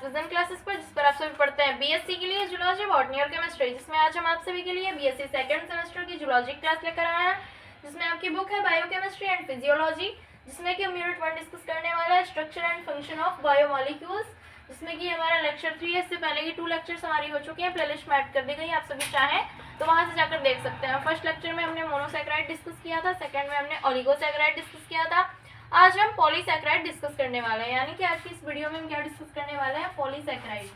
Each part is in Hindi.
विजन क्लासेस पर, जिस पर आप सभी पढ़ते हैं बीएससी के लिए जूलॉजी, बॉटनी और केमिस्ट्री, जिसमें आज हम आप सभी के लिए बीएससी सेकंड सेमेस्टर की जूलॉजी क्लास लेकर आए हैं, जिसमें आपकी बुक है बायोकेमिस्ट्री एंड फिजियोलॉजी, जिसमें कि हम यूनिट 1 डिस्कस करने वाला है structure and function of biomolecules, जिसमें कि हमारा लेक्चर 3 है। इससे पहले की 2 लेक्चर्स हमारी हो चुकी हैं, प्लेलिस्ट में ऐड कर दी गई, आप सभी चाहें तो वहां से जाकर देख सकते हैं। फर्स्ट लेक्चर में हमने मोनोसैकेराइड डिस्कस किया था, सेकंड में हमने ओलिगोसैकेराइड डिस्कस किया था। आज हम पॉलीसैकेराइड डिस्कस करने वाले हैं, यानी कि आज की इस वीडियो में हम क्या डिस्कस करने वाले हैं, पॉलीसैकेराइड।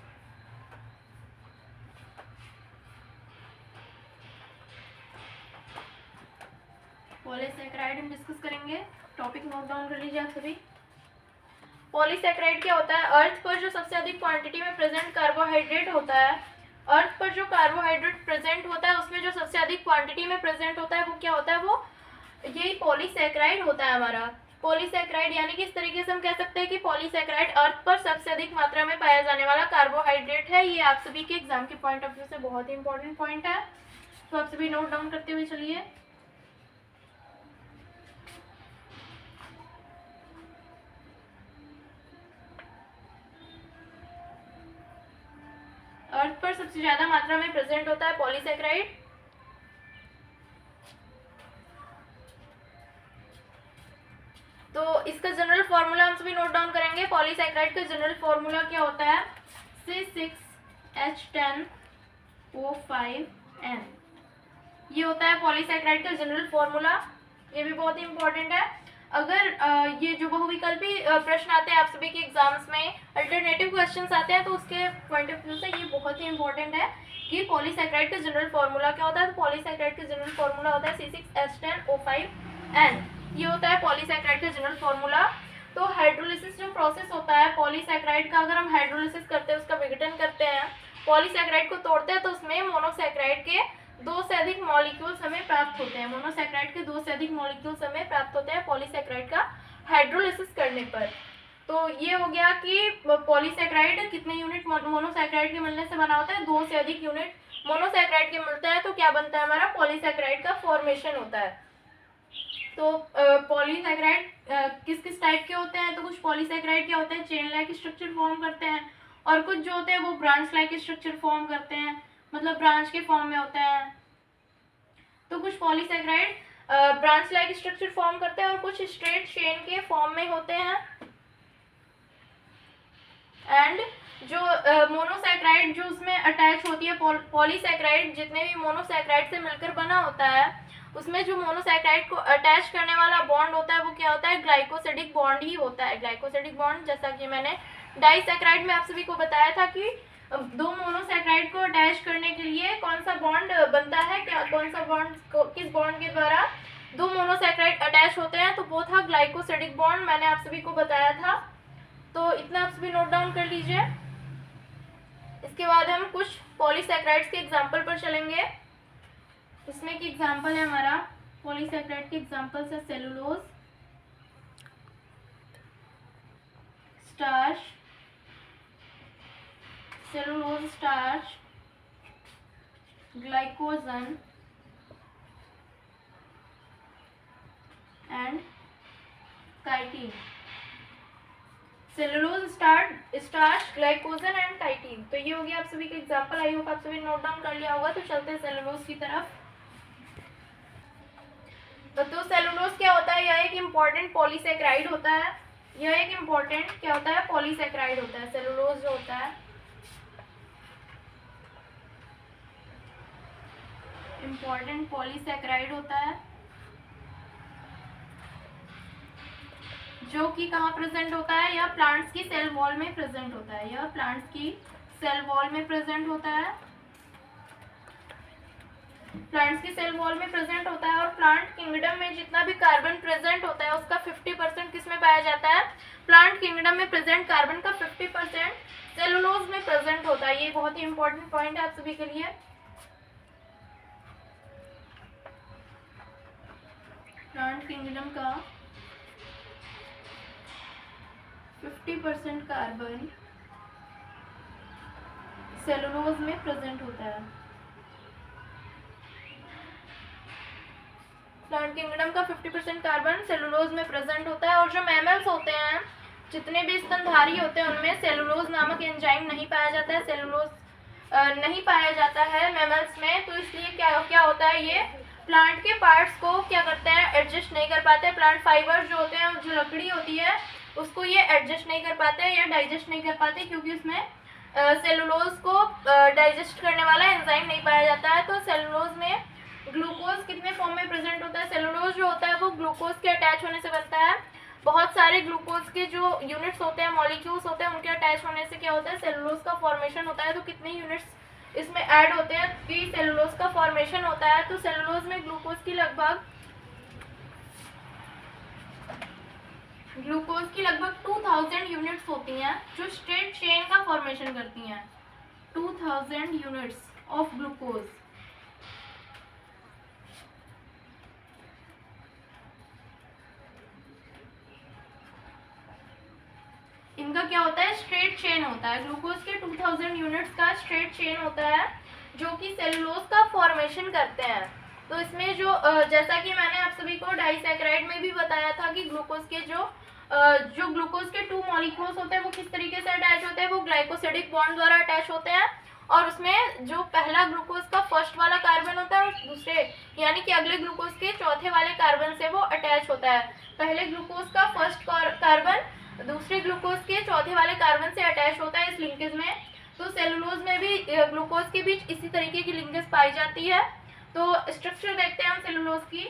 पॉलीसैकेराइड हम डिस्कस करेंगे, टॉपिक नोट डाउन कर लीजिए आप सभी। पॉलीसैकेराइड क्या होता है? अर्थ पर जो सबसे अधिक क्वांटिटी में प्रेजेंट कार्बोहाइड्रेट होता है, अर्थ पर जो कार्बोहाइड्रेट प्रेजेंट होता है उसमें जो सबसे अधिक क्वांटिटी में प्रेजेंट होता है वो क्या होता है, वो यही पॉलीसैकेराइड होता है हमारा। पॉलीसैकेराइड यानी कि इस तरीके से हम कह सकते हैं कि पॉलीसैकेराइड अर्थ पर सबसे अधिक मात्रा में पाया जाने वाला कार्बोहाइड्रेट है। ये आप सभी के एग्जाम के पॉइंट ऑफ व्यू से बहुत ही इंपॉर्टेंट पॉइंट है, तो आप सभी नोट डाउन करते हुए चलिए। अर्थ पर सबसे ज्यादा मात्रा में प्रेजेंट होता है पॉलीसैकेराइड। तो इसका जनरल फॉर्मूला हम सभी नोट डाउन करेंगे। पॉलीसैकेराइड का जनरल फॉर्मूला क्या होता है? C6H10O5N, ये होता है पॉलीसैकेराइड का जनरल फॉर्मूला। ये भी बहुत ही इंपॉर्टेंट है। अगर ये जो बहुविकल्पी प्रश्न आते हैं आप सभी के एग्जाम्स में, अल्टरनेटिव क्वेश्चंस आते हैं, तो उसके पॉइंट ऑफ व्यू से ये बहुत ही इंपॉर्टेंट है कि पॉलीसैकेराइड का जनरल फॉर्मूला क्या होता है। तो पॉलीसैकेराइड का जनरल फॉर्मूला होता है C6H10O5N, ये होता है पॉलीसैकेराइड का जनरल फॉर्मूला। तो हाइड्रोलिसिस जो प्रोसेस होता है पॉलीसैकेराइड का, अगर हम हाइड्रोलिसिस करते हैं, उसका विघटन करते हैं, पॉलीसैकेराइड को तोड़ते हैं, तो उसमें मोनोसैकेराइड के 2 से अधिक मॉलिक्यूल्स हमें प्राप्त होते हैं। मोनोसैकेराइड के 2 से अधिक मॉलिक्यूल्स हमें प्राप्त होते हैं पॉलीसैकेराइड का हाइड्रोलिसिस करने पर। तो ये हो गया कि पॉलीसैकेराइड कितने यूनिट मोनोसैकेराइड के मिलने से बना होता है, 2 से अधिक यूनिट मोनोसैकेराइड के मिलते हैं, तो क्या बनता है हमारा, पॉलीसैकेराइड का फॉर्मेशन होता है। तो पॉलीसैकेराइड किस किस टाइप के होते हैं? तो कुछ पॉलीसैकेराइड क्या होते हैं, चेन लाइक स्ट्रक्चर फॉर्म करते हैं, और कुछ जो होते हैं वो ब्रांच लाइक स्ट्रक्चर फॉर्म करते हैं, मतलब ब्रांच के फॉर्म में होते हैं। तो कुछ polysaccharide branch like structure form करते हैं और कुछ स्ट्रेट चेन के फॉर्म में होते हैं। एंड जो मोनोसैकेराइड जो उसमें अटैच होती है, पॉलीसैकेराइड जितने भी मोनोसैकेराइड से मिलकर बना होता है, उसमें जो मोनोसैकेराइड को अटैच करने वाला बॉन्ड होता है वो क्या होता है, ग्लाइकोसिडिक बॉन्ड ही होता है। ग्लाइकोसिडिक बॉन्ड, जैसा कि मैंने डाइसैकेराइड में आप सभी को बताया था कि 2 मोनोसैकेराइड को अटैच करने के लिए कौन सा बॉन्ड बनता है, क्या कौन सा बॉन्ड, किस बॉन्ड के द्वारा 2 मोनोसैकेराइड अटैच होते हैं, तो वो था ग्लाइकोसिडिक बॉन्ड, मैंने आप सभी को बताया था। तो इतना आप सभी नोट डाउन कर लीजिए। इसके बाद हम कुछ पॉलीसैकेराइड्स के एग्जाम्पल पर चलेंगे। इसमें की एग्जाम्पल है हमारा, पॉलीसैकेराइड के एग्जाम्पल्स है cellulose, starch, cellulose starch, glycogen and chitin. Cellulose starch, glycogen and chitin, तो ये हो गया आप सभी के एग्जाम्पल। आई होप आप सभी नोट डाउन कर लिया होगा। तो चलते हैं सेलुलोज की तरफ। तो सेलुलोज क्या होता है? यह एक इम्पॉर्टेंट पॉलीसैकेराइड होता है। यह एक इम्पॉर्टेंट क्या होता है, पॉलीसैकेराइड होता है। सेलुलोज जो होता है इम्पॉर्टेंट पॉलीसैकेराइड होता है, जो कि कहाँ प्रेजेंट होता है, यह प्लांट्स की सेल वॉल में प्रेजेंट होता है। यह प्लांट्स की सेल वॉल में प्रेजेंट होता है, प्लांट्स की सेल वॉल में प्रेजेंट होता है। और प्लांट किंगडम में जितना भी कार्बन प्रेजेंट होता है उसका 50% किस में पाया जाता है, प्लांट किंगडम में प्रेजेंट कार्बन का 50% सेलुलोज में प्रेजेंट होता है। ये बहुत ही इंपॉर्टेंट पॉइंट है आप सभी के लिए। प्लांट किंगडम का 50% कार्बन सेलुलोज में प्रेजेंट होता है। प्लांट किंगडम का 50% कार्बन सेलुलोज में प्रेजेंट होता है। और जो मैमल्स होते हैं, जितने भी स्तनधारी होते हैं उनमें सेलुलोज नामक एंजाइम नहीं पाया जाता है, सेलुलोज नहीं पाया जाता है मैमल्स में। तो इसलिए क्या क्या होता है, ये प्लांट के पार्ट्स को क्या करते हैं, एडजस्ट नहीं कर पाते। प्लांट फाइबर जो होते हैं, जो लकड़ी होती है उसको ये एडजस्ट नहीं कर पाते या डाइजेस्ट नहीं कर पाते, क्योंकि उसमें सेलुलोज को डाइजेस्ट करने वाला एंजाइम नहीं पाया जाता है। तो सेलुलोज में ग्लूकोज कितने फॉर्म में प्रेजेंट होता है, सेलुलोज जो होता है वो ग्लूकोज के अटैच होने से बनता है। बहुत सारे ग्लूकोज के जो यूनिट्स होते हैं, मॉलिक्यूल्स होते हैं, उनके अटैच होने से क्या होता है, सेलुलोज का फॉर्मेशन होता है। तो कितने यूनिट्स इसमें ऐड होते हैं कि सेलुलोज का फॉर्मेशन होता है। तो सेलुलोज में ग्लूकोज की लगभग 2000 यूनिट्स होती हैं जो स्ट्रेट चेन का फॉर्मेशन करती हैं। 2000 यूनिट्स ऑफ ग्लूकोज। इनका क्या होता है, स्ट्रेट चेन होता है। ग्लूकोज के 2000 यूनिट्स का स्ट्रेट चेन होता है जो कि सेलुलोज का फॉर्मेशन करते हैं। तो इसमें जो जैसा कि मैंने आप सभी को डाइसैकेराइड में भी बताया था कि ग्लूकोज के जो ग्लूकोज के 2 मॉलिक्यूल्स होते हैं वो किस तरीके से अटैच होते हैं, वो ग्लाइकोसिडिक बॉन्ड द्वारा अटैच होते हैं। और उसमें जो पहला ग्लूकोज का फर्स्ट वाला कार्बन होता है और दूसरे यानी कि अगले ग्लूकोज के चौथे वाले कार्बन से वो अटैच होता है। पहले ग्लूकोज का फर्स्ट कार्बन दूसरे ग्लूकोज के चौथे वाले कार्बन से अटैच होता है इस लिंकेज में। तो सेलुलोज में भी ग्लूकोज के बीच इसी तरीके की लिंकेज पाई जाती है। तो स्ट्रक्चर देखते हैं हम सेलुलोज की।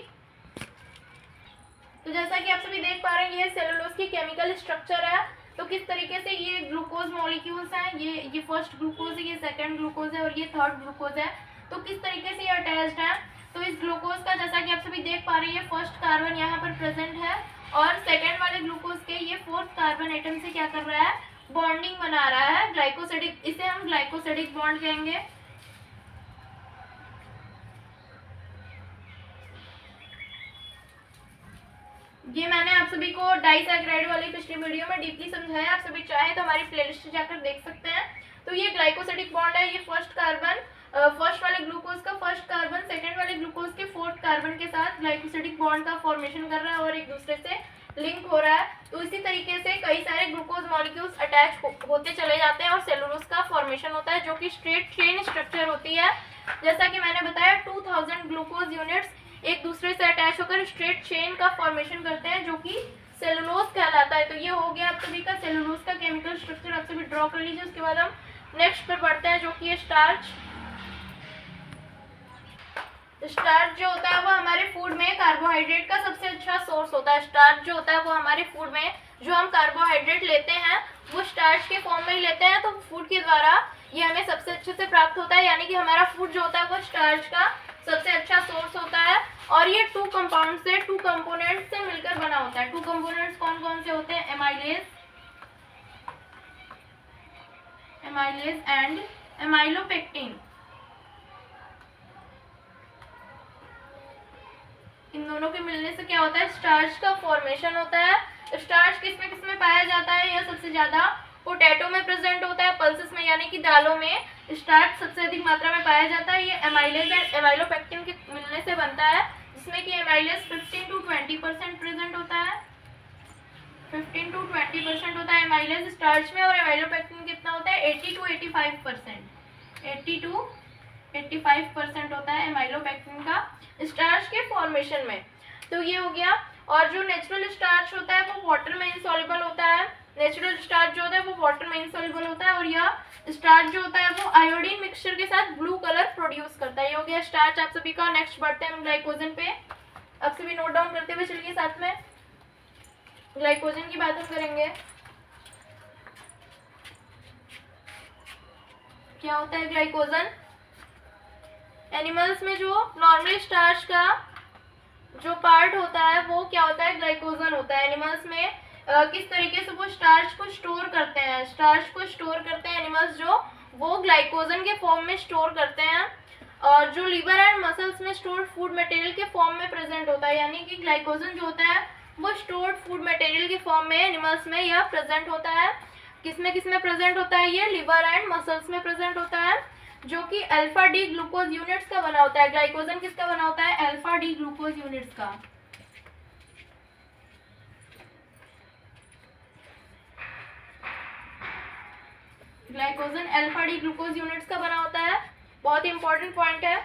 तो जैसा कि आप सभी देख पा रहे हैं, ये सेलुलोज की केमिकल स्ट्रक्चर है। तो किस तरीके से ये ग्लूकोज मॉलिक्यूल्स हैं, ये फर्स्ट ग्लूकोज है, ये सेकंड ग्लूकोज है और ये थर्ड ग्लूकोज है। तो किस तरीके से ये अटैच्ड है। तो इस ग्लूकोज का जैसा कि आप सभी देख पा रहे हैं, ये फर्स्ट कार्बन यहाँ पर प्रेजेंट है और सेकेंड वाले ग्लूकोज के ये फोर्थ कार्बन एटम से क्या कर रहा है, बॉन्डिंग बना रहा है, ग्लाइकोसिडिक, इसे हम ग्लाइकोसिडिक बॉन्ड कहेंगे। ये मैंने आप सभी को डाइसैकेराइड वाली पिछली वीडियो में डीपली समझाया। आप सभी चाहे तो हमारी प्लेलिस्ट जाकर देख सकते हैं। तो ये ग्लाइकोसिडिक बॉन्ड है, ये फर्स्ट कार्बन फर्स्ट वाले ग्लूकोज का फर्स्ट कार्बन सेकंड वाले ग्लूकोज के फोर्थ कार्बन के साथ ग्लाइकोसिडिक बॉन्ड का फॉर्मेशन कर रहा है और एक दूसरे से लिंक हो रहा है। तो इसी तरीके से कई सारे ग्लूकोज मॉलिक्यूल्स अटैच होते चले जाते हैं और सेलुलोज का फॉर्मेशन होता है जो कि स्ट्रेट चेन स्ट्रक्चर होती है। जैसा कि मैंने बताया 2000 ग्लूकोज यूनिट्स एक दूसरे से अटैच होकर स्ट्रेट चेन का फॉर्मेशन करते हैं जो कि सेलुलोज कहलाता है। तो ये हो गया आप सभी का सेलुलोज का केमिकल स्ट्रक्चर। आप सभी ड्रॉ कर लीजिए। उसके बाद हम नेक्स्ट पर बढ़ते हैं जो कि है स्टार्च। स्टार्च जो होता है वो हमारे फूड में कार्बोहाइड्रेट का सबसे अच्छा सोर्स होता है। स्टार्च जो होता है वो हमारे फूड में जो हम कार्बोहाइड्रेट लेते हैं वो स्टार्च के फॉर्म में ही लेते हैं। तो फूड के द्वारा ये हमें सबसे अच्छे से प्राप्त होता है, यानी कि हमारा फूड जो होता है वो स्टार्च का सबसे अच्छा सोर्स होता है। और ये 2 कंपाउंड से 2 कंपोनेंट से मिलकर बना होता है। 2 कंपोनेंट्स कौन कौन से होते हैं, एमाइलेज एंड एमाइलोपेक्टिन। इन दोनों के मिलने से क्या होता है, स्टार्च का फॉर्मेशन होता है। स्टार्च किसमें किसमें पाया जाता है, यह सबसे ज्यादा पोटैटो में प्रेजेंट होता है, पल्सेस में यानी कि दालों में स्टार्च सबसे अधिक मात्रा में पाया जाता है। ये एमाइलेज एंड एमाइलोपेक्टिन के मिलने से बनता है, जिसमें कि एमाइलेज 15 to 20% प्रेजेंट होता है। 15 to 20% होता है एमाइलेज स्टार्च में और एमाइलोपेक्टिन कितना होता है 80 to 85%। 80 to 85% होता है एमाइलोपेक्टिन का स्टार्च के फॉर्मेशन में। तो ये हो गया। और जो नेचुरल स्टार्च होता है वो वाटर में इनसॉल्युबल होता है। नेचुरल स्टार्च जो होता है वो वाटर में इनसॉल्युबल होता है और यह स्टार्च जो होता है वो आयोडीन मिक्सचर के साथ ब्लू कलर प्रोड्यूस करता है। ये हो गया स्टार्च आप सभी का। नेक्स्ट बढ़ते हैं हम ग्लाइकोजन पे। आप सभी नोट डाउन करते हुए चलिए, साथ में ग्लाइकोजन की बात हम करेंगे। क्या होता है ग्लाइकोजन, एनिमल्स में जो नॉर्मल स्टार्च का जो पार्ट होता है वो क्या होता है, ग्लाइकोजन होता है। एनिमल्स में किस तरीके से वो स्टार्च को स्टोर करते हैं, स्टार्च को स्टोर करते हैं एनिमल्स जो वो ग्लाइकोजन के फॉर्म में स्टोर करते हैं। और जो लीवर एंड मसल्स में स्टोर्ड फूड मटेरियल के फॉर्म में प्रेजेंट होता है, यानी कि ग्लाइकोजन जो होता है वो स्टोर्ड फूड मटेरियल के फॉर्म में एनिमल्स में यह प्रेजेंट होता है। किसमें किसमें प्रेजेंट होता है, ये लीवर एंड मसल्स में प्रेजेंट होता है, जो कि अल्फा डी ग्लूकोज यूनिट्स का बना होता है। ग्लाइकोजन किसका बना होता है, अल्फा डी ग्लूकोज यूनिट्स का। Glycogen alpha D glucose units का बना होता है, बहुत ही इंपॉर्टेंट पॉइंट है।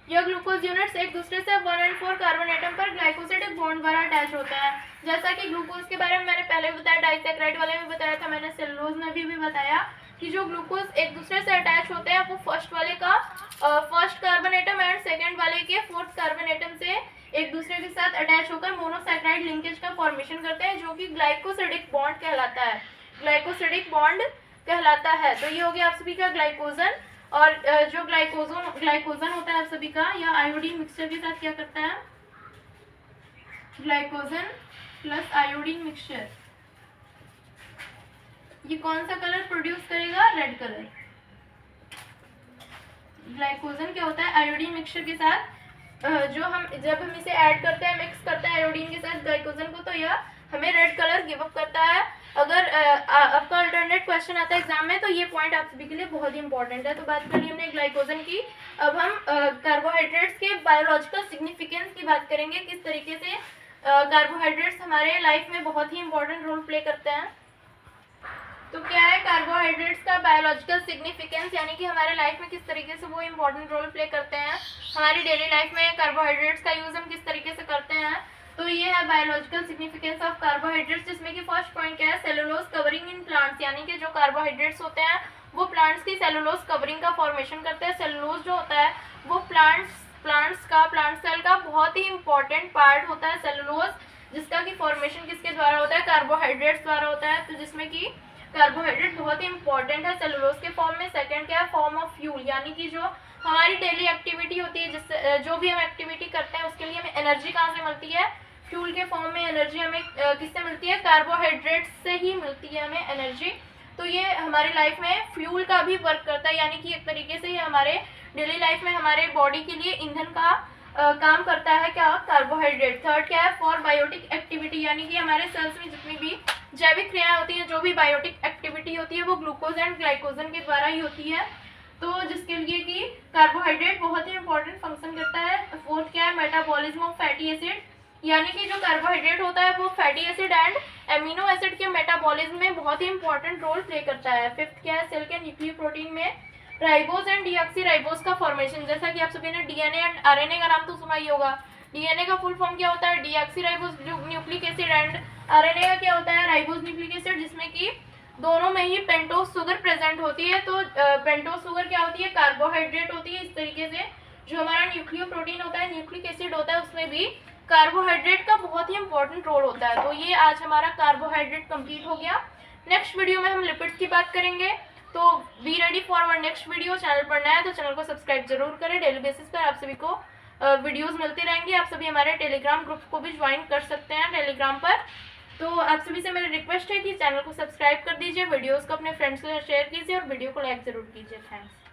यह ग्लूकोज यूनिट्स एक दूसरे से 1 और 4 कार्बन एटम पर ग्लाइकोसिडिक बॉन्ड द्वारा अटैच होते हैं। जैसा कि ग्लूकोज के बारे में मैंने पहले भी बताया, डाइसैकेराइड वाले में बताया था, मैंने सेलुलोज में भी बताया कि जो ग्लूकोज एक दूसरे से अटैच होते हैं वो फर्स्ट वाले का first carbon atom and second वाले के फोर्थ कार्बन एटम से एक दूसरे के साथ अटैच होकर मोनोसैकेराइड लिंकेज का फॉर्मेशन करते हैं, जो कि ग्लाइकोसिडिक बॉन्ड कहलाता है, ग्लाइकोसिडिक बॉन्ड कहलाता है। तो ये हो गया आप सभी का ग्लाइकोजन। और जो ग्लाइकोजन होता है आप सभी का, या आयोडीन मिक्सचर के साथ क्या करता है, ग्लाइकोजन प्लस आयोडीन मिक्सचर, ये कौन सा कलर प्रोड्यूस करेगा, रेड कलर। ग्लाइकोजन क्या होता है, आयोडीन मिक्सचर के साथ जब हम इसे ऐड करते हैं, मिक्स करते हैं आयोडीन के साथ ग्लाइकोजन को, तो यह हमें रेड कलर गिव अप करता है। अगर आपका अल्टरनेट क्वेश्चन आता है एग्जाम में तो ये पॉइंट आप सभी के लिए बहुत ही इंपॉर्टेंट है। तो बात करी हमने ग्लाइकोजन की, अब हम कार्बोहाइड्रेट्स के बायोलॉजिकल सिग्निफिकेंस की बात करेंगे, किस तरीके से कार्बोहाइड्रेट्स हमारे लाइफ में बहुत ही इंपॉर्टेंट रोल प्ले करते हैं। तो क्या है कार्बोहाइड्रेट्स का बायोलॉजिकल सिग्निफिकेंस, यानी कि हमारे लाइफ में किस तरीके से वो इंपॉर्टेंट रोल प्ले करते हैं, हमारी डेली लाइफ में कार्बोहाइड्रेट्स का यूज हम किस तरीके से करते हैं। तो ये है बायोलॉजिकल सिग्निफिकेंस ऑफ कार्बोहाइड्रेट्स, जिसमें कि फर्स्ट पॉइंट क्या है, सेलुलोज कवरिंग इन प्लांट्स, यानी कि जो कार्बोहाइड्रेट्स होते हैं वो प्लांट्स की सेलुलोज कवरिंग का फॉर्मेशन करते हैं। सेलुलोज जो होता है वो प्लांट सेल का बहुत ही इंपॉर्टेंट पार्ट होता है सेलुलोज, जिसका कि फॉर्मेशन किसके द्वारा होता है, कार्बोहाइड्रेट्स द्वारा होता है। तो जिसमें कि कार्बोहाइड्रेट बहुत ही इंपॉर्टेंट है सेलुलोज के फॉर्म में। सेकंड क्या है, फॉर्म ऑफ फ्यूल, यानी कि जो हमारी डेली एक्टिविटी होती है, जिससे जो भी हम एक्टिविटी करते हैं उसके लिए हमें एनर्जी कहाँ से मिलती है, फ्यूल के फॉर्म में एनर्जी हमें किससे मिलती है, कार्बोहाइड्रेट्स से ही मिलती है हमें एनर्जी। तो ये हमारी लाइफ में फ्यूल का भी वर्क करता है, यानी कि एक तरीके से ये हमारे डेली लाइफ में हमारे बॉडी के लिए ईंधन का काम करता है, क्या, कार्बोहाइड्रेट। थर्ड क्या है, फॉर बायोटिक एक्टिविटी, यानी कि हमारे सेल्स में जितनी भी जैविक क्रियाएं होती है, जो भी बायोटिक एक्टिविटी होती है वो ग्लूकोज एंड ग्लाइकोजन के द्वारा ही होती है, तो जिसके लिए कि कार्बोहाइड्रेट बहुत ही इंपॉर्टेंट फंक्शन करता है। फोर्थ क्या है, मेटाबॉलिज्म ऑफ फैटी एसिड, यानी कि जो कार्बोहाइड्रेट होता है वो fatty acid and amino acid के मेटाबॉलिज्म में बहुत ही इंपॉर्टेंट रोल प्ले करता है। फिफ्थ क्या है, सेल के न्यूक्लियर प्रोटीन में राइबोज एंड डीऑक्सीराइबोज का फॉर्मेशन, जैसा कि आप सभी ने डीएनए एंड आरएनए का नाम तो सुना ही होगा। डीएनए का फुल फॉर्म क्या होता है, deoxyribose nucleic acid, and RNA का क्या होता है, राइबोज न्यूक्लिक एसिड, जिसमें कि दोनों में ही पेंटोज शुगर प्रेजेंट होती है। तो पेंटोज शुगर क्या होती है, कार्बोहाइड्रेट होती है। इस तरीके से जो हमारा न्यूक्लियर प्रोटीन होता है, न्यूक्लिक एसिड होता है, उसमें भी कार्बोहाइड्रेट का बहुत ही इंपॉर्टेंट रोल होता है। तो ये आज हमारा कार्बोहाइड्रेट कंप्लीट हो गया। नेक्स्ट वीडियो में हम लिपिड्स की बात करेंगे, तो be ready for our next video. Channel पर नया है तो चैनल को सब्सक्राइब जरूर करें। डेली बेसिस पर आप सभी को वीडियोस मिलती रहेंगी। आप सभी हमारे टेलीग्राम ग्रुप को भी ज्वाइन कर सकते हैं टेलीग्राम पर। तो आप सभी से मेरी रिक्वेस्ट है कि चैनल को सब्सक्राइब कर दीजिए, वीडियोस को अपने फ्रेंड्स के साथ शेयर कीजिए और वीडियो को लाइक जरूर कीजिए। थैंक्स।